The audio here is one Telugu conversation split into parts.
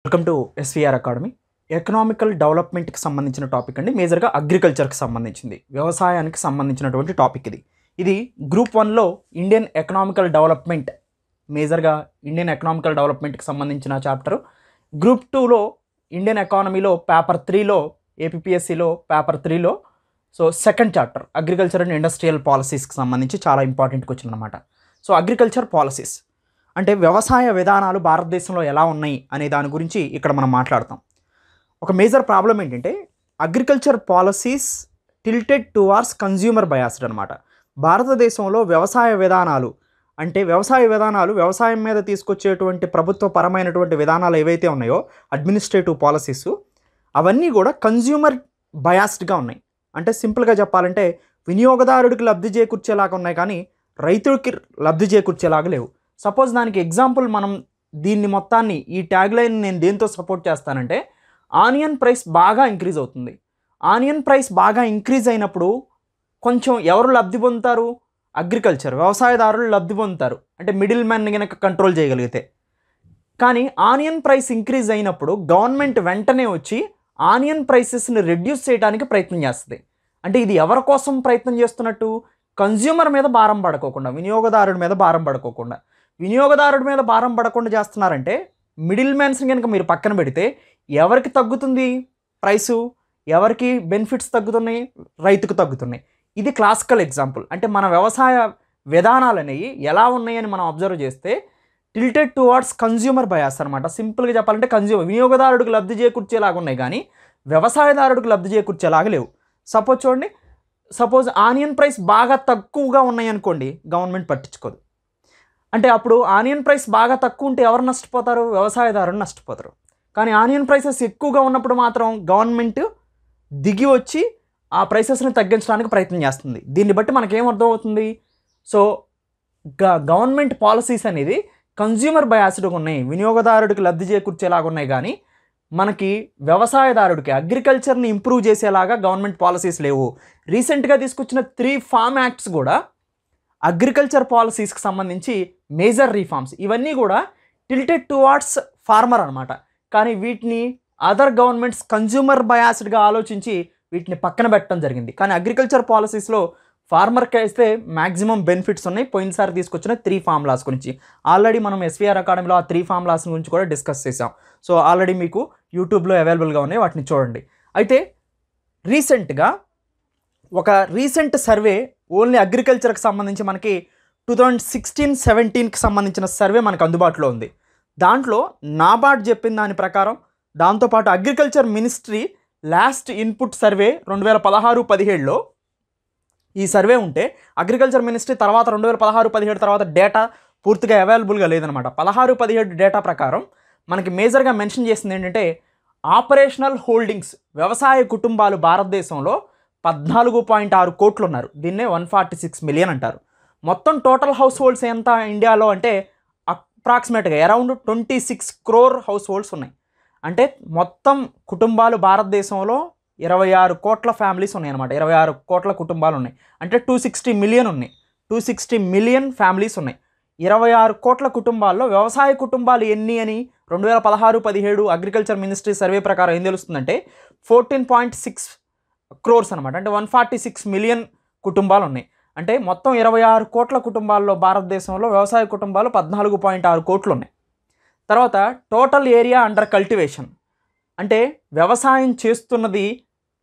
Welcome to SVR academy. Economical డెవలప్మెంట్కి సంబంధించిన టాపిక్ అండి. మేజర్గా అగ్రికల్చర్కి సంబంధించింది, వ్యవసాయానికి సంబంధించినటువంటి టాపిక్ ఇది గ్రూప్ 1లో ఇండియన్ ఎకనామికల్ డెవలప్మెంట్, మేజర్గా ఇండియన్ ఎకనామికల్ డెవలప్మెంట్కి సంబంధించిన చాప్టర్. గ్రూప్ 2లో ఇండియన్ ఎకానమీలో పేపర్ 3లో, ఏపీపీఎస్సిలో పేపర్ 3లో second chapter agriculture and industrial పాలసీస్కి సంబంధించి చాలా ఇంపార్టెంట్ క్వశ్చన్ అనమాట. అగ్రికల్చర్ పాలసీస్ అంటే వ్యవసాయ విధానాలు భారతదేశంలో ఎలా ఉన్నాయి అనే దాని గురించి ఇక్కడ మనం మాట్లాడతాం. ఒక మేజర్ ప్రాబ్లం ఏంటంటే agriculture policies tilted towards consumer biased అనమాట. భారతదేశంలో వ్యవసాయ విధానాలు అంటే వ్యవసాయం మీద తీసుకొచ్చేటువంటి ప్రభుత్వ పరమైనటువంటి విధానాలు ఏవైతే ఉన్నాయో, అడ్మినిస్ట్రేటివ్ పాలసీస్, అవన్నీ కూడా కన్జ్యూమర్ బయాస్డ్గా ఉన్నాయి. అంటే సింపుల్గా చెప్పాలంటే వినియోగదారుడికి లబ్ధి చేకూర్చేలాగా ఉన్నాయి, కానీ రైతుడికి లబ్ధి చేకూర్చేలాగా లేవు. సపోజ్ దానికి ఎగ్జాంపుల్ మనం దీన్ని మొత్తాన్ని, ఈ ట్యాగ్ లైన్ నేను దేంతో సపోర్ట్ చేస్తానంటే, ఆనియన్ ప్రైస్ బాగా ఇంక్రీజ్ అవుతుంది. ఆనియన్ ప్రైస్ బాగా ఇంక్రీజ్ అయినప్పుడు కొంచెం ఎవరు లబ్ధి పొందుతారు? అగ్రికల్చర్, వ్యవసాయదారులు లబ్ధి పొందుతారు, అంటే మిడిల్ మ్యాన్ కనుక కంట్రోల్ చేయగలిగితే. కానీ ఆనియన్ ప్రైస్ ఇంక్రీజ్ అయినప్పుడు గవర్నమెంట్ వెంటనే వచ్చి ఆనియన్ ప్రైసెస్ని రెడ్యూస్ చేయడానికి ప్రయత్నం చేస్తుంది. అంటే ఇది ఎవరి కోసం ప్రయత్నం చేస్తున్నట్టు? కన్జ్యూమర్ మీద భారం పడుకోకుండా, వినియోగదారుడి మీద భారం పడుకోకుండా. వినియోగదారుడి మీద భారం పడకుండా చేస్తున్నారంటే మిడిల్ మ్యాన్స్ని కనుక మీరు పక్కన పెడితే ఎవరికి తగ్గుతుంది ప్రైసు? ఎవరికి బెనిఫిట్స్ తగ్గుతున్నాయి? రైతుకు తగ్గుతున్నాయి. ఇది క్లాసికల్ ఎగ్జాంపుల్. అంటే మన వ్యవసాయ విధానాలు అనేవి ఎలా ఉన్నాయని మనం అబ్జర్వ్ చేస్తే టిల్టెడ్ టువార్డ్స్ కన్జ్యూమర్ బయాస్ అనమాట. సింపుల్గా చెప్పాలంటే వినియోగదారుడికి లబ్ధి చేకూర్చేలాగా ఉన్నాయి, కానీ వ్యవసాయదారుడికి లబ్ధి చేకూర్చేలాగా లేవు. సపోజ్ ఆనియన్ ప్రైస్ బాగా తక్కువగా ఉన్నాయి అనుకోండి, గవర్నమెంట్ పట్టించుకోదు. అంటే అప్పుడు ఆనియన్ ప్రైస్ బాగా తక్కువ ఉంటే ఎవరు నష్టపోతారు? వ్యవసాయదారులు నష్టపోతారు. కానీ ఆనియన్ ప్రైసెస్ ఎక్కువగా ఉన్నప్పుడు మాత్రం గవర్నమెంట్ దిగి వచ్చి ఆ ప్రైసెస్ని తగ్గించడానికి ప్రయత్నం చేస్తుంది. దీన్ని బట్టి మనకేం అర్థమవుతుంది? గవర్నమెంట్ పాలసీస్ అనేది కన్జ్యూమర్ బయాస్డ్గా ఉన్నాయి, వినియోగదారుడికి లబ్ధి చేకూర్చేలాగా ఉన్నాయి, కానీ మనకి వ్యవసాయదారుడికి, అగ్రికల్చర్ని ఇంప్రూవ్ చేసేలాగా గవర్నమెంట్ పాలసీస్ లేవు. రీసెంట్గా తీసుకొచ్చిన 3 ఫార్మ్ యాక్ట్స్ కూడా అగ్రికల్చర్ పాలసీస్కి సంబంధించి మేజర్ రీఫార్మ్స్. ఇవన్నీ కూడా టిల్టెడ్ టువార్డ్స్ ఫార్మర్ అనమాట. కానీ వీటిని అదర్ గవర్నమెంట్స్ కన్జ్యూమర్ బయాస్డ్గా ఆలోచించి వీటిని పక్కన పెట్టడం జరిగింది. కానీ అగ్రికల్చర్ పాలసీస్లో ఫార్మర్కి అయితే మ్యాక్సిమం బెనిఫిట్స్ ఉన్నాయి. పోయినసారి తీసుకొచ్చిన 3 ఫార్ములాస్ గురించి ఆల్రెడీ మనం ఎస్విఆర్ అకాడమీలో ఆ 3 ఫార్ములాస్ గురించి కూడా డిస్కస్ చేసాం. ఆల్రెడీ మీకు యూట్యూబ్లో అవైలబుల్గా ఉన్నాయి, వాటిని చూడండి. అయితే రీసెంట్గా ఒక రీసెంట్ సర్వే ఓన్లీ అగ్రికల్చర్కి సంబంధించి మనకి 2016-17కి సంబంధించిన సర్వే మనకు అందుబాటులో ఉంది. దాంట్లో నాబార్డ్ చెప్పిన దాని ప్రకారం, దాంతోపాటు agriculture ministry last input survey 2016-17లో ఈ సర్వే ఉంటే, అగ్రికల్చర్ మినిస్ట్రీ తర్వాత 2016-17 తర్వాత డేటా పూర్తిగా అవైలబుల్గా లేదనమాట. 16-17 డేటా ప్రకారం మనకి మేజర్గా మెన్షన్ చేసింది ఏంటంటే, ఆపరేషనల్ హోల్డింగ్స్, వ్యవసాయ కుటుంబాలు భారతదేశంలో 14.6 కోట్లు ఉన్నారు. దీన్నే 146 మిలియన్ అంటారు. మొత్తం టోటల్ హౌస్ హోల్డ్స్ ఎంత ఇండియాలో అంటే అప్రాక్సిమేట్గా అరౌండ్ 26 crore హౌస్ హోల్డ్స్ ఉన్నాయి. అంటే మొత్తం కుటుంబాలు భారతదేశంలో 26 కోట్ల ఫ్యామిలీస్ ఉన్నాయి అనమాట. 26 కోట్ల కుటుంబాలు ఉన్నాయి. అంటే 260 మిలియన్ ఉన్నాయి. 260 మిలియన్ ఫ్యామిలీస్ ఉన్నాయి. 26 కోట్ల కుటుంబాల్లో వ్యవసాయ కుటుంబాలు ఎన్ని అని 2016-17 అగ్రికల్చర్ మినిస్ట్రీ సర్వే ప్రకారం ఏం తెలుస్తుందంటే 14.6 crores అనమాట. అంటే 146 మిలియన్ కుటుంబాలు ఉన్నాయి. అంటే మొత్తం 26 కోట్ల కుటుంబాల్లో భారతదేశంలో వ్యవసాయ కుటుంబాలు 14.6 కోట్లు ఉన్నాయి. తర్వాత టోటల్ ఏరియా అండర్ కల్టివేషన్, అంటే వ్యవసాయం చేస్తున్నది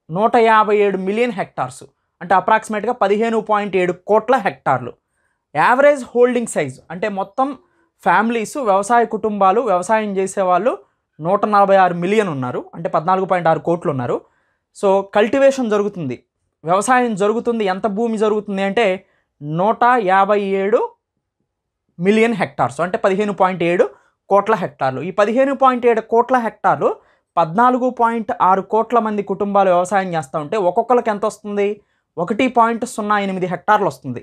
157 మిలియన్ హెక్టార్స్, అంటే అప్రాక్సిమేట్గా 15.7 కోట్ల హెక్టార్లు. యావరేజ్ హోల్డింగ్ సైజ్, అంటే మొత్తం ఫ్యామిలీస్, వ్యవసాయ కుటుంబాలు, వ్యవసాయం చేసేవాళ్ళు 146 మిలియన్ ఉన్నారు, అంటే 14.6 కోట్లు ఉన్నారు. కల్టివేషన్ జరుగుతుంది, వ్యవసాయం జరుగుతుంది. ఎంత భూమి జరుగుతుంది అంటే 157 మిలియన్ హెక్టార్స్, అంటే 15.7 కోట్ల హెక్టార్లు. ఈ 15.7 కోట్ల హెక్టార్లు 14.6 కోట్ల మంది కుటుంబాలు వ్యవసాయం చేస్తూ ఉంటే ఒక్కొక్కరికి ఎంత వస్తుంది? 1.08 హెక్టార్లు వస్తుంది.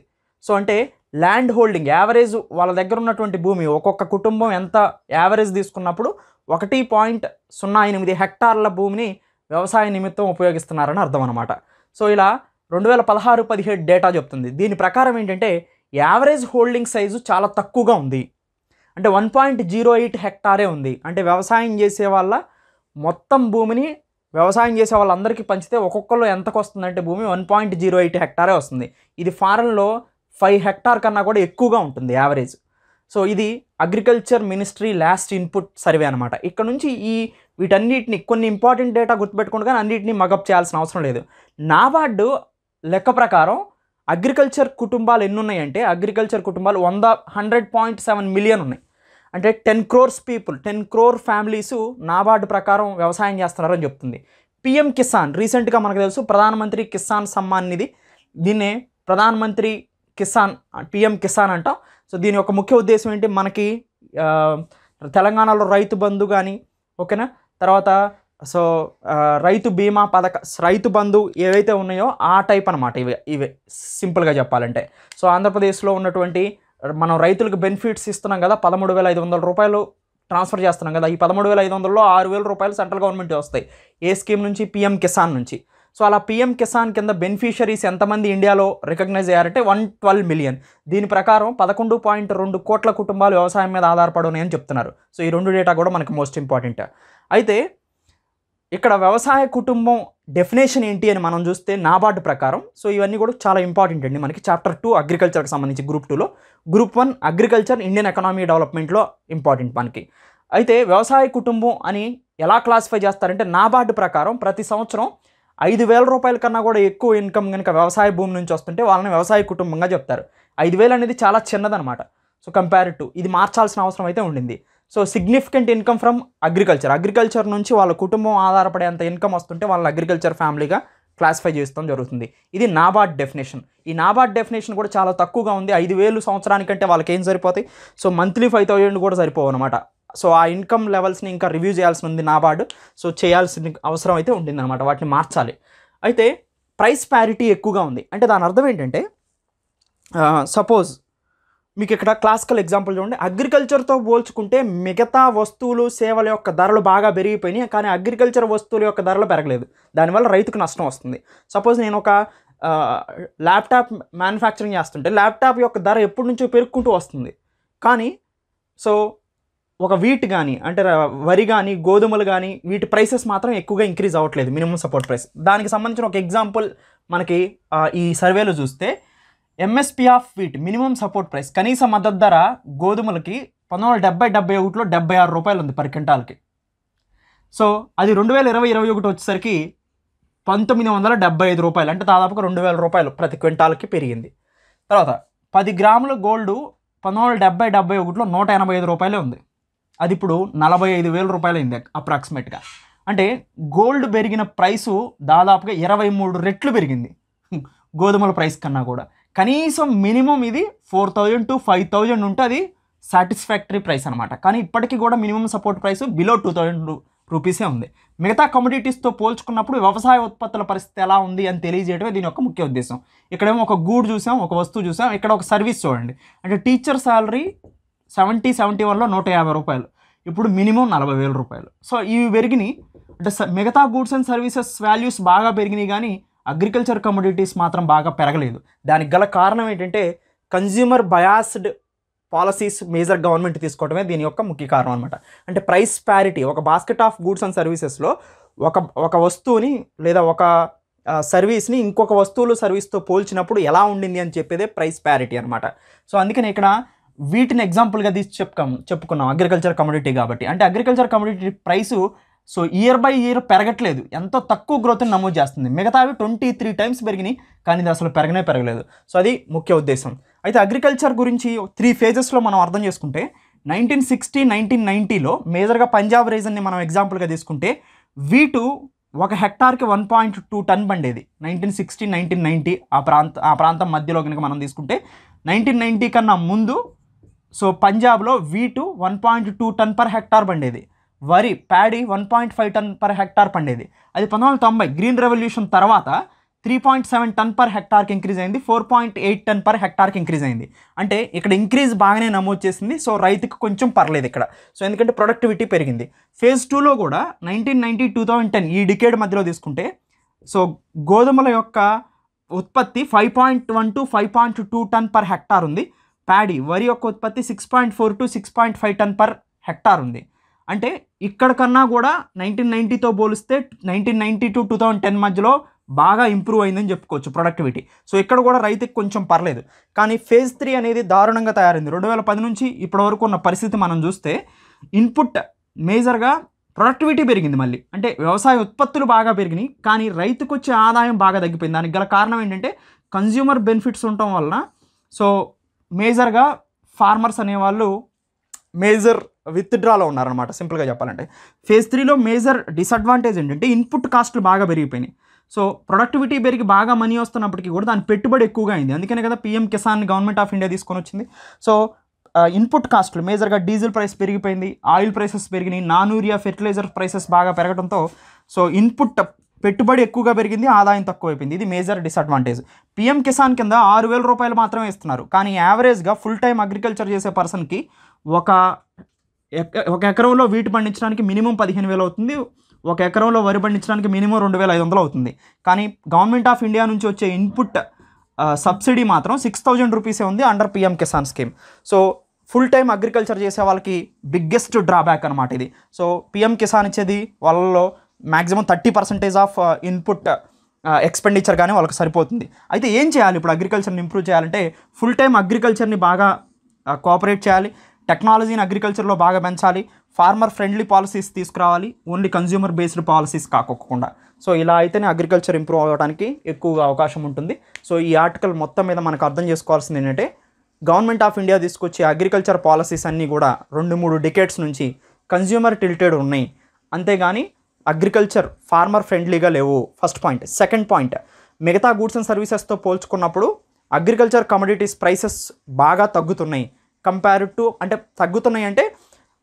అంటే ల్యాండ్ హోల్డింగ్ యావరేజ్, వాళ్ళ దగ్గర ఉన్నటువంటి భూమి, ఒక్కొక్క కుటుంబం ఎంత యావరేజ్ తీసుకున్నప్పుడు 1.08 హెక్టార్ల భూమిని వ్యవసాయ నిమిత్తం ఉపయోగిస్తున్నారని అర్థం అనమాట. ఇలా 2016-17 డేటా చెప్తుంది. దీని ప్రకారం ఏంటంటే యావరేజ్ హోల్డింగ్ సైజు చాలా తక్కువగా ఉంది. అంటే 1.08 హెక్టారే ఉంది. అంటే వ్యవసాయం చేసే వాళ్ళ మొత్తం భూమిని వ్యవసాయం చేసే వాళ్ళందరికీ పంచితే ఒక్కొక్కరు ఎంతకు వస్తుందంటే భూమి 1.08 హెక్టారే వస్తుంది. ఇది ఫారెన్లో 5 హెక్టార్ కన్నా కూడా ఎక్కువగా ఉంటుంది యావరేజ్. సో ఇది agriculture ministry last input survey అనమాట. ఇక్కడ నుంచి వీటన్నిటిని కొన్ని ఇంపార్టెంట్ డేటా గుర్తుపెట్టుకుంటే కానీ అన్నిటిని మగప్ చేయాల్సిన అవసరం లేదు. నాబార్డు లెక్క ప్రకారం అగ్రికల్చర్ కుటుంబాలు ఎన్ని ఉన్నాయంటే అగ్రికల్చర్ కుటుంబాలు 100.7 మిలియన్ ఉన్నాయి. అంటే 10 crores people 10 crore families NABARD ప్రకారం వ్యవసాయం చేస్తున్నారని చెప్తుంది. పిఎం కిసాన్ రీసెంట్గా మనకు తెలుసు ప్రధానమంత్రి కిసాన్ సమ్మాన్ నిధి, దీన్నే ప్రధానమంత్రి కిసాన్ పిఎం కిసాన్ అంటాం. సో దీని యొక్క ముఖ్య ఉద్దేశం ఏంటి, మనకి తెలంగాణలో రైతు బంధు కానీ ఓకేనా, తర్వాత సో రైతు బీమా రైతు బంధు ఏవైతే ఉన్నాయో ఆ టైప్ అనమాట ఇవే సింపుల్గా చెప్పాలంటే. సో ఆంధ్రప్రదేశ్లో ఉన్నటువంటి మనం రైతులకు బెనిఫిట్స్ ఇస్తున్నాం కదా, 13,500 రూపాయలు ట్రాన్స్ఫర్ చేస్తున్నాం కదా, ఈ 13,500లో 6,000 రూపాయలు సెంట్రల్ గవర్నమెంట్ వస్తాయి. ఏ స్కీమ్ నుంచి, పిఎం కిసాన్ నుంచి. సో అలా పిఎం కిసాన్ కింద బెనిఫిషరీస్ ఎంతమంది ఇండియాలో రికగ్నైజ్ అయ్యారంటే 112 మిలియన్. దీని ప్రకారం 11.2 కోట్ల కుటుంబాలు వ్యవసాయం మీద ఆధారపడి ఉన్నాయని చెప్తున్నారు. సో ఈ రెండు డేటా కూడా మనకి మోస్ట్ ఇంపార్టెంట్. అయితే ఇక్కడ వ్యవసాయ కుటుంబం డెఫినేషన్ ఏంటి అని మనం చూస్తే నాబార్డు ప్రకారం, సో ఇవన్నీ కూడా చాలా ఇంపార్టెంట్ అండి మనకి. చాప్టర్ 2 అగ్రికల్చర్కి సంబంధించి గ్రూప్ 2లో, గ్రూప్ 1 అగ్రికల్చర్ ఇండియన్ ఎకనామీ డెవలప్మెంట్లో ఇంపార్టెంట్ మనకి. అయితే వ్యవసాయ కుటుంబం అని ఎలా క్లాసిఫై చేస్తారంటే నాబార్డు ప్రకారం ప్రతి సంవత్సరం 5,000 రూపాయల కన్నా కూడా ఎక్కువ ఇన్కమ్ కనుక వ్యవసాయ భూమి నుంచి వస్తుంటే వాళ్ళని వ్యవసాయ కుటుంబంగా చెప్తారు. 5,000 అనేది చాలా చిన్నదనమాట. సో కంపేర్ టు ఇది మార్చాల్సిన అవసరం అయితే ఉండింది. So significant income from agriculture నుంచి వాళ్ళ కుటుంబం ఆధారపడేంత ఇన్కమ్ వస్తుంటే వాళ్ళని అగ్రికల్చర్ ఫ్యామిలీగా క్లాసిఫై చేస్తాం జరుగుతుంది. ఇది నాబార్డ్ డెఫినేషన్. ఈ నాబార్డ్ డెఫినేషన్ కూడా చాలా తక్కువగా ఉంది. 5,000 సంవత్సరానికంటే వాళ్ళకి ఏం సరిపోతాయి, సో మంత్లీ 5,000 కూడా సరిపోవు అనమాట. సో ఆ ఇన్కమ్ లెవెల్స్ని ఇంకా రివ్యూ చేయాల్సి ఉంది నాబార్డు. సో చేయాల్సిన అవసరం అయితే ఉంటుందన్నమాట, వాటిని మార్చాలి. అయితే ప్రైస్ ప్యారిటీ ఎక్కువగా ఉంది అంటే దాని అర్థం ఏంటంటే, సపోజ్ మీకు ఇక్కడ క్లాసికల్ ఎగ్జాంపుల్ చూడండి, అగ్రికల్చర్తో పోల్చుకుంటే మిగతా వస్తువులు సేవల యొక్క ధరలు బాగా పెరిగిపోయినాయి, కానీ అగ్రికల్చర్ వస్తువుల యొక్క ధరలు పెరగలేదు. దానివల్ల రైతుకు నష్టం వస్తుంది. సపోజ్ నేను ఒక ల్యాప్టాప్ మ్యానుఫ్యాక్చరింగ్ చేస్తుంటే ల్యాప్టాప్ యొక్క ధర ఎప్పటి నుంచో పెరుగుకుంటూ వస్తుంది, కానీ సో ఒక వీట్ కానీ అంటే వరి కానీ గోధుమలు కానీ వీటి ప్రైసెస్ మాత్రం ఎక్కువగా ఇంక్రీజ్ అవ్వట్లేదు, మినిమం సపోర్ట్ ప్రైస్. దానికి సంబంధించిన ఒక ఎగ్జాంపుల్ మనకి ఈ సర్వేలో చూస్తే MSP of wheat minimum support price కనీస మద్దతు ధర గోధుమలకి 1970-71లో 76 రూపాయలు ఉంది పర్ క్వింటాల్కి. సో అది 2020-21 వచ్చేసరికి 1975 రూపాయలు, అంటే దాదాపుగా 2,000 రూపాయలు ప్రతి క్వింటాల్కి పెరిగింది. తర్వాత 10 గ్రాముల గోల్డ్ 1970-71లో 185 రూపాయలే ఉంది, అది ఇప్పుడు 45,000 రూపాయలు అయింది అప్రాక్సిమేట్గా. అంటే గోల్డ్ పెరిగిన ప్రైసు దాదాపుగా 23 రెట్లు పెరిగింది గోధుమల ప్రైస్ కన్నా కూడా. కనీసం మినిమం ఇది 4,000 to 5,000 ఉంటే అది సాటిస్ఫాక్టరీ ప్రైస్ అనమాట. కానీ ఇప్పటికీ కూడా మినిమం సపోర్ట్ ప్రైస్ బిలో 2,000 రూపీసే ఉంది. మిగతా కమోడిటీస్తో పోల్చుకున్నప్పుడు వ్యవసాయ ఉత్పత్తుల పరిస్థితి ఎలా ఉంది అని తెలియజేయడమే దీని యొక్క ముఖ్య ఉద్దేశం. ఇక్కడేమో ఒక గూడ్ చూసాం, ఒక వస్తువు చూసాం, ఇక్కడ ఒక సర్వీస్ చూడండి. అంటే టీచర్ శాలరీ 71లో 150 రూపాయలు, ఇప్పుడు మినిమం 40,000 రూపాయలు. సో ఇవి పెరిగినాయి. అంటే మిగతా గూడ్స్ అండ్ సర్వీసెస్ వాల్యూస్ బాగా పెరిగినాయి, కానీ అగ్రికల్చర్ కమోడిటీస్ మాత్రం బాగా పెరగలేదు. దానికి గల కారణం ఏంటంటే consumer biased policies major government తీసుకోవడమే దీని యొక్క ముఖ్య కారణం అనమాట. అంటే ప్రైస్ ప్యారిటీ, ఒక బాస్కెట్ ఆఫ్ గూడ్స్ అండ్ సర్వీసెస్లో ఒక వస్తువుని లేదా ఒక సర్వీస్ని ఇంకొక వస్తువులు సర్వీస్తో పోల్చినప్పుడు ఎలా ఉండింది అని చెప్పేదే ప్రైస్ ప్యారిటీ అనమాట. సో అందుకని ఇక్కడ వీటిని ఎగ్జాంపుల్గా తీసి చెప్పుకున్నాం అగ్రికల్చర్ కమోడిటీ కాబట్టి. అంటే agriculture commodity price so year by year పెరగట్లేదు, ఎంతో తక్కువ గ్రోత్ని నమోదు చేస్తుంది. మిగతావి 23 టైమ్స్ పెరిగినాయి, కానీ ఇది అసలు పెరగలేదు. సో అది ముఖ్య ఉద్దేశం. అయితే అగ్రికల్చర్ గురించి 3 ఫేజెస్లో మనం అర్థం చేసుకుంటే 1960-1990లో మేజర్గా పంజాబ్ రీజన్ని మనం ఎగ్జాంపుల్గా తీసుకుంటే వీటు 1 హెక్టార్కి 1.2 టన్ పండేది 1960-1990 ఆ ప్రాంతం మధ్యలో కనుక మనం తీసుకుంటే. 1990 కన్నా ముందు సో పంజాబ్లో వీటు 1.2 టన్ పర్ హెక్టార్ పండేది. వరి ప్యాడీ 1.5 టన్ పర్ హెక్టార్ పండేది. అది 1990 గ్రీన్ రెవల్యూషన్ తర్వాత 3.7 టన్ పర్ హెక్టార్కి ఇంక్రీజ్ అయింది, 4.8 టన్ పర్ హెక్టార్కి ఇంక్రీజ్ అయింది. అంటే ఇక్కడ ఇంక్రీజ్ బాగానే నమోదు చేసింది. సో రైతుకు కొంచెం పర్లేదు ఇక్కడ, సో ఎందుకంటే ప్రొడక్టివిటీ పెరిగింది. ఫేజ్ 2లో కూడా 1990-2010 ఈ డికేడ్ మధ్యలో తీసుకుంటే సో గోధుమల యొక్క ఉత్పత్తి 5.1 to 5.2 టన్ పర్ హెక్టార్ ఉంది. ప్యాడీ వరి యొక్క ఉత్పత్తి 6.4 to 6.5 టన్ పర్ హెక్టార్ ఉంది. అంటే ఇక్కడ కన్నా కూడా 1990తో పోలిస్తే 1990 to 2010 మధ్యలో బాగా ఇంప్రూవ్ అయిందని చెప్పుకోవచ్చు ప్రొడక్టివిటీ. సో ఇక్కడ కూడా రైతుకి కొంచెం పర్లేదు. కానీ ఫేజ్ 3 అనేది దారుణంగా తయారైంది. 2010 నుంచి ఇప్పటి వరకు ఉన్న పరిస్థితి మనం చూస్తే ఇన్పుట్ మేజర్గా ప్రొడక్టివిటీ పెరిగింది మళ్ళీ, అంటే వ్యవసాయ ఉత్పత్తులు బాగా పెరిగినాయి, కానీ రైతుకు వచ్చే ఆదాయం బాగా తగ్గిపోయింది. దానికి గల కారణం ఏంటంటే కన్జ్యూమర్ బెనిఫిట్స్ ఉండటం వలన. సో మేజర్గా ఫార్మర్స్ అనేవాళ్ళు మేజర్ విత్డ్రాలో ఉన్నారనమాట సింపుల్గా చెప్పాలంటే. ఫేజ్ 3లో మేజర్ డిసడ్వాంటేజ్ ఏంటంటే ఇన్పుట్ కాస్ట్లు బాగా పెరిగిపోయినాయి. సో ప్రొడక్టివిటీ పెరిగి బాగా మనీ వస్తున్నప్పటికీ కూడా దాని పెట్టుబడి ఎక్కువగా అయింది. అందుకనే కదా PM Kisan government of India తీసుకొని వచ్చింది. సో ఇన్పుట్ కాస్ట్లు మేజర్గా డీజిల్ ప్రైస్ పెరిగిపోయింది, ఆయిల్ ప్రైసెస్ పెరిగినాయి, నాన్ యూరియా ఫెర్టిలైజర్ ప్రైసెస్ బాగా పెరగడంతో సో ఇన్పుట్ పెట్టుబడి ఎక్కువగా పెరిగింది, ఆదాయం తక్కువ అయిపోయింది. ఇది మేజర్ డిసడ్వాంటేజ్. PM కిసాన్ కింద 6,000 రూపాయలు మాత్రమే ఇస్తున్నారు, కానీ యావరేజ్గా ఫుల్ టైం అగ్రికల్చర్ చేసే పర్సన్కి ఒక ఎకరంలో వీటి పండించడానికి మినిమం 15,000 అవుతుంది, ఒక ఎకరంలో వరి పండించడానికి మినిమం 2,500 అవుతుంది. కానీ గవర్నమెంట్ ఆఫ్ ఇండియా నుంచి వచ్చే ఇన్పుట్ సబ్సిడీ మాత్రం 6,000 రూపీసే ఉంది under PM Kisan scheme. So full time agriculture చేసే వాళ్ళకి బిగ్గెస్ట్ డ్రాబ్యాక్ అనమాట ఇది. సో PM కిసాన్ ఇచ్చేది వాళ్ళలో మ్యాక్సిమం 30% ఆఫ్ ఇన్పుట్ ఎక్స్పెండిచర్ కానీ వాళ్ళకి సరిపోతుంది. అయితే ఏం చేయాలి ఇప్పుడు అగ్రికల్చర్ని ఇంప్రూవ్ చేయాలంటే ఫుల్ టైం అగ్రికల్చర్ని బాగా కోఆపరేట్ చేయాలి, టెక్నాలజీని అగ్రికల్చర్లో బాగా పెంచాలి, ఫార్మర్ ఫ్రెండ్లీ పాలసీస్ తీసుకురావాలి, ఓన్లీ కన్జ్యూమర్ బేస్డ్ పాలసీస్ కాకోకుండా. సో ఇలా అయితేనే అగ్రికల్చర్ ఇంప్రూవ్ అవ్వడానికి ఎక్కువగా అవకాశం ఉంటుంది. సో ఈ ఆర్టికల్ మొత్తం మీద మనకు అర్థం చేసుకోవాల్సింది ఏంటంటే గవర్నమెంట్ ఆఫ్ ఇండియా తీసుకొచ్చే అగ్రికల్చర్ పాలసీస్ అన్నీ కూడా 2-3 డికేట్స్ నుంచి కన్జ్యూమర్ టిల్టెడ్ ఉన్నాయి, అంతేగాని అగ్రికల్చర్ ఫార్మర్ ఫ్రెండ్లీగా లేవు. First point. సెకండ్ పాయింట్, మిగతా గూడ్స్ అండ్ సర్వీసెస్తో పోల్చుకున్నప్పుడు అగ్రికల్చర్ కమోడిటీస్ ప్రైసెస్ బాగా తగ్గుతున్నాయి కంపేర్డ్ టు, అంటే తగ్గుతున్నాయి అంటే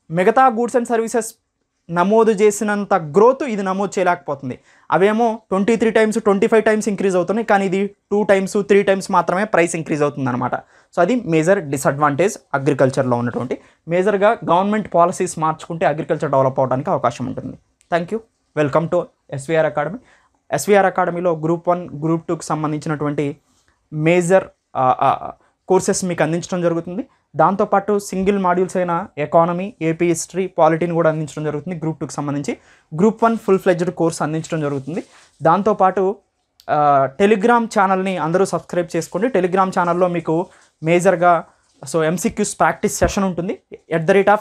మిగతా గూడ్స్ అండ్ సర్వీసెస్ నమోదు చేసినంత గ్రోత్ ఇది నమోదు చేయలేకపోతుంది. అవేమో 23 times 25 times ఇంక్రీజ్ అవుతున్నాయి, కానీ ఇది 2 times 3 times మాత్రమే ప్రైస్ ఇంక్రీజ్ అవుతుంది అనమాట. సో అది మేజర్ డిసడ్వాంటేజ్ అగ్రికల్చర్లో ఉన్నటువంటి. మేజర్గా గవర్నమెంట్ పాలసీస్ మార్చుకుంటే అగ్రికల్చర్ డెవలప్ అవడానికి అవకాశం ఉంటుంది. Thank you. Welcome to SVR academy. SVR అకాడమీలో గ్రూప్ 1 గ్రూప్ 2కి సంబంధించినటువంటి మేజర్ కోర్సెస్ మీకు అందించడం జరుగుతుంది. దాంతోపాటు సింగిల్ మాడ్యూల్స్ అయిన ఎకానమీ, AP హిస్టరీ, పాలిటీని కూడా అందించడం జరుగుతుంది. గ్రూప్ 2కి సంబంధించి గ్రూప్ 1 ఫుల్ ఫ్లెడ్జ్డ్ కోర్స్ అందించడం జరుగుతుంది. దాంతోపాటు టెలిగ్రామ్ ఛానల్ని అందరూ సబ్స్క్రైబ్ చేసుకోండి. టెలిగ్రామ్ ఛానల్లో మీకు మేజర్గా సో MCQs ప్రాక్టీస్ సెషన్ ఉంటుంది.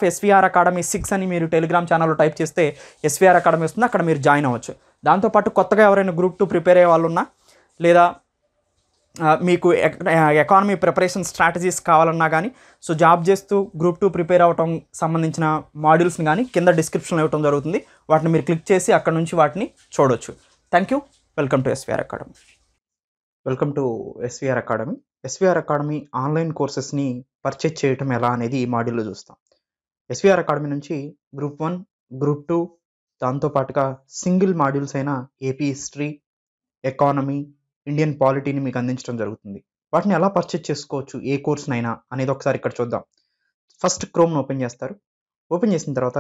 @SVR Academy 6 అని మీరు టెలిగ్రామ్ ఛానల్లో టైప్ చేస్తే SVR అకాడమీ వస్తుంది, అక్కడ మీరు జాయిన్ అవ్వచ్చు. దాంతోపాటు కొత్తగా ఎవరైనా గ్రూప్ 2 ప్రిపేర్ అయ్యే వాళ్ళు ఉన్నా, లేదా మీకు ఎకానమీ ప్రిపరేషన్ స్ట్రాటజీస్ కావాలన్నా కానీ, సో జాబ్ చేస్తూ గ్రూప్ 2 ప్రిపేర్ అవ్వటం సంబంధించిన మాడ్యూల్స్ని కానీ కింద డిస్క్రిప్షన్లో ఇవ్వడం జరుగుతుంది. వాటిని మీరు క్లిక్ చేసి అక్కడ నుంచి వాటిని చూడవచ్చు. Thank you. Welcome to SVR academy. Welcome to SVR academy. SVR academy online కోర్సెస్ని పర్చేజ్ చేయటం ఎలా అనేది ఈ మాడ్యూల్లో చూస్తాం. SVR అకాడమీ నుంచి గ్రూప్ 1, గ్రూప్ 2, దాంతోపాటుగా సింగిల్ మాడ్యూల్స్ అయిన AP హిస్టరీ, ఎకానమీ, ఇండియన్ పాలిటీని మీకు అందించడం జరుగుతుంది. వాటిని ఎలా పర్చేజ్ చేసుకోవచ్చు, ఏ కోర్స్నైనా అనేది ఒకసారి ఇక్కడ చూద్దాం. ఫస్ట్ క్రోమ్ను ఓపెన్ చేస్తారు. ఓపెన్ చేసిన తర్వాత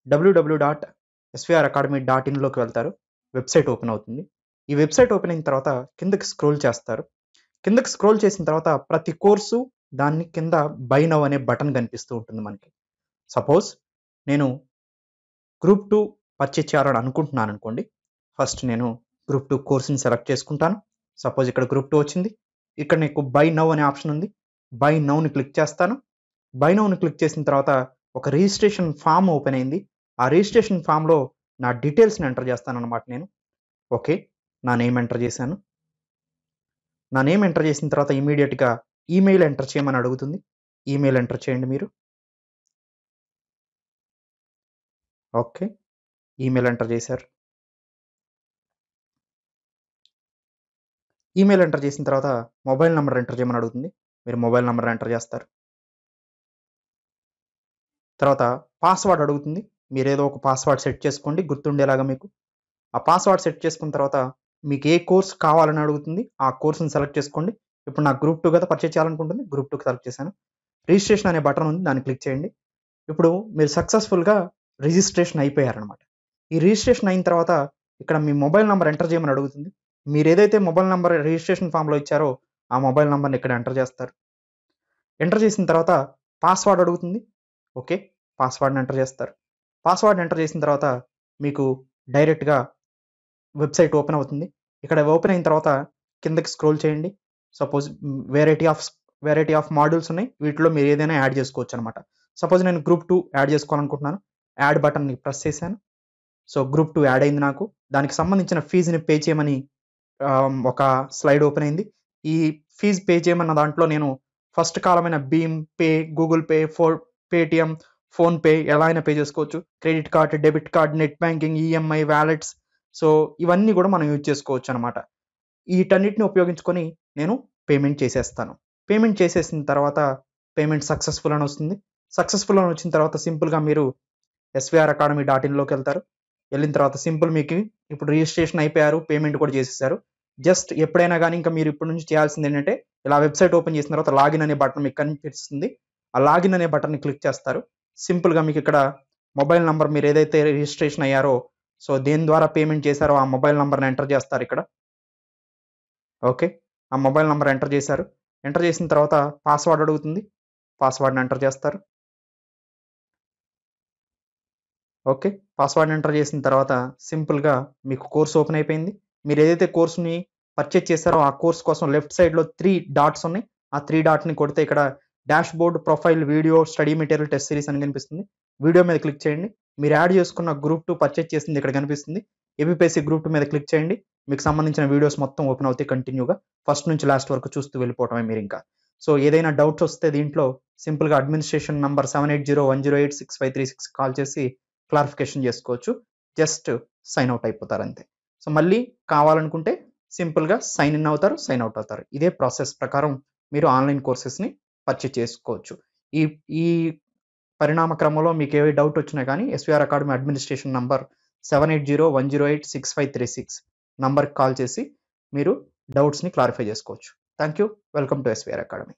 www.svracademy.inలోకి వెళ్తారు. వెబ్సైట్ ఓపెన్ అవుతుంది. ఈ వెబ్సైట్ ఓపెన్ అయిన తర్వాత కిందకి స్క్రోల్ చేస్తారు. కిందకి స్క్రోల్ చేసిన తర్వాత ప్రతి కోర్సు దాన్ని కింద బై నౌ అనే బటన్ కనిపిస్తూ ఉంటుంది మనకి. సపోజ్ నేను గ్రూప్ 2 పర్చేజ్ చేయాలని అనుకుంటున్నాను అనుకోండి. ఫస్ట్ నేను గ్రూప్ 2 కోర్సుని సెలెక్ట్ చేసుకుంటాను. సపోజ్ ఇక్కడ గ్రూప్ 2 వచ్చింది. ఇక్కడ నీకు బై నౌ అనే ఆప్షన్ ఉంది. బై నౌని క్లిక్ చేస్తాను. బై నౌని క్లిక్ చేసిన తర్వాత ఒక రిజిస్ట్రేషన్ ఫామ్ ఓపెన్ అయింది. ఆ రిజిస్ట్రేషన్ ఫామ్లో నా డీటెయిల్స్ని ఎంటర్ చేస్తాను అనమాట నేను. ఓకే, నా నేమ్ ఎంటర్ చేశాను. నా నేమ్ ఎంటర్ చేసిన తర్వాత ఇమీడియట్గా ఈమెయిల్ ఎంటర్ చేయమని అడుగుతుంది. ఈమెయిల్ ఎంటర్ చేయండి మీరు. ఓకే, ఈమెయిల్ ఎంటర్ చేశారు. ఈమెయిల్ ఎంటర్ చేసిన తర్వాత మొబైల్ నెంబర్ ఎంటర్ చేయమని అడుగుతుంది. మీరు మొబైల్ నెంబర్ ఎంటర్ చేస్తారు. తర్వాత పాస్వర్డ్ అడుగుతుంది. మీరు ఏదో ఒక పాస్వర్డ్ సెట్ చేసుకోండి గుర్తుండేలాగా మీకు. ఆ పాస్వర్డ్ సెట్ చేసుకున్న తర్వాత మీకు ఏ కోర్స్ కావాలని అడుగుతుంది. ఆ కోర్సుని సెలెక్ట్ చేసుకోండి. ఇప్పుడు నాకు గ్రూప్ 2 కదా పర్చేజ్ చేయాలనుకుంటుంది. గ్రూప్ 2కి సెలెక్ట్ చేశాను. రిజిస్ట్రేషన్ అనే బటన్ ఉంది, దాన్ని క్లిక్ చేయండి. ఇప్పుడు మీరు సక్సెస్ఫుల్గా రిజిస్ట్రేషన్ అయిపోయారనమాట. ఈ రిజిస్ట్రేషన్ అయిన తర్వాత ఇక్కడ మీ మొబైల్ నెంబర్ ఎంటర్ చేయమని అడుగుతుంది. మీరు ఏదైతే మొబైల్ నెంబర్ రిజిస్ట్రేషన్ ఫామ్లో ఇచ్చారో ఆ మొబైల్ నెంబర్ని ఇక్కడ ఎంటర్ చేస్తారు. ఎంటర్ చేసిన తర్వాత పాస్వర్డ్ అడుగుతుంది. ఓకే, పాస్వర్డ్ని ఎంటర్ చేస్తారు. పాస్వర్డ్ ఎంటర్ చేసిన తర్వాత మీకు డైరెక్ట్గా వెబ్సైట్ ఓపెన్ అవుతుంది. ఇక్కడ ఓపెన్ అయిన తర్వాత కిందకి స్క్రోల్ చేయండి. సపోజ్ వెరైటీ ఆఫ్ మాడ్యూల్స్ ఉన్నాయి, వీటిలో మీరు ఏదైనా యాడ్ చేసుకోవచ్చు అనమాట. సపోజ్ నేను గ్రూప్ 2 యాడ్ చేసుకోవాలనుకుంటున్నాను. యాడ్ బటన్ని ప్రెస్ చేశాను. సో గ్రూప్ 2 యాడ్ అయింది. నాకు దానికి సంబంధించిన ఫీజుని పే చేయమని ఒక స్లైడ్ ఓపెన్ అయింది. ఈ ఫీజు పే చేయమన్న దాంట్లో నేను ఫస్ట్ కాలమైన Bhim pay, Google pay, Paytm, PhonePe ఎలా అయినా పే చేసుకోవచ్చు. Credit card, debit card, net banking, EMI, wallets, so ఇవన్నీ కూడా మనం యూజ్ చేసుకోవచ్చు అనమాట. వీటన్నిటిని ఉపయోగించుకొని నేను పేమెంట్ చేసేస్తాను. పేమెంట్ చేసేసిన తర్వాత పేమెంట్ సక్సెస్ఫుల్ అని వస్తుంది. సక్సెస్ఫుల్ అని వచ్చిన తర్వాత సింపుల్గా మీరు svracademy.in వెళ్తారు. వెళ్ళిన తర్వాత సింపుల్ మీకు ఇప్పుడు రిజిస్ట్రేషన్ అయిపోయారు, పేమెంట్ కూడా చేసేసారు. జస్ట్ ఎప్పుడైనా కానీ ఇంకా మీరు ఇప్పటి నుంచి చేయాల్సింది ఏంటంటే ఇలా వెబ్సైట్ ఓపెన్ చేసిన తర్వాత లాగిన్ అనే బటన్ మీకు కనిపిస్తుంది. ఆ లాగిన్ అనే బటన్ని క్లిక్ చేస్తారు. సింపుల్గా మీకు ఇక్కడ మొబైల్ నంబర్, మీరు ఏదైతే రిజిస్ట్రేషన్ అయ్యారో, సో దేని ద్వారా పేమెంట్ చేశారో ఆ మొబైల్ నంబర్ని ఎంటర్ చేస్తారు ఇక్కడ. ఓకే, ఆ మొబైల్ నంబర్ ఎంటర్ చేశారు. ఎంటర్ చేసిన తర్వాత పాస్వర్డ్ అడుగుతుంది. పాస్వర్డ్ని ఎంటర్ చేస్తారు. ఓకే, పాస్వర్డ్ ఎంటర్ చేసిన తర్వాత సింపుల్గా మీకు కోర్స్ ఓపెన్ అయిపోయింది. మీరు ఏదైతే కోర్సుని పర్చేజ్ చేశారో ఆ కోర్స్ కోసం లెఫ్ట్ సైడ్లో 3 డాట్స్ ఉన్నాయి. ఆ 3 డాట్ని కొడితే ఇక్కడ dash board, profile, video, study material, test series అని కనిపిస్తుంది. వీడియో మీద క్లిక్ చేయండి. మీరు యాడ్ చేసుకున్న గ్రూప్ 2 పర్చేజ్ చేసింది ఇక్కడ కనిపిస్తుంది. ఏబిపిఎస్సి గ్రూప్ 2 మీద క్లిక్ చేయండి. మీకు సంబంధించిన వీడియోస్ మొత్తం ఓపెన్ అవుతాయి కంటిన్యూగా. ఫస్ట్ నుంచి లాస్ట్ వరకు చూస్తూ వెళ్ళిపోవటమే మీరు ఇంకా. సో ఏదైనా డౌట్స్ వస్తే దీంట్లో సింపుల్గా అడ్మినిస్ట్రేషన్ నంబర్ 7801086536 కాల్ చేసి క్లారిఫికేషన్ చేసుకోవచ్చు. జస్ట్ సైన్ అవుట్ అయిపోతారు అంతే. సో మళ్ళీ కావాలనుకుంటే సింపుల్గా సైన్ ఇన్ అవుతారు, సైన్ అవుట్ అవుతారు. ఇదే ప్రాసెస్ ప్రకారం మీరు ఆన్లైన్ కోర్సెస్ని పర్చేజ్ చేసుకోవచ్చు. ఈ ఈ పరిణామ క్రమంలో మీకు ఏ డౌట్ వచ్చినా కానీ ఎస్విఆర్ అకాడమీ అడ్మినిస్ట్రేషన్ నంబర్ 7801086536 నంబర్కి కాల్ చేసి మీరు డౌట్స్ని క్లారిఫై చేసుకోవచ్చు. Thank you. Welcome to SVR academy.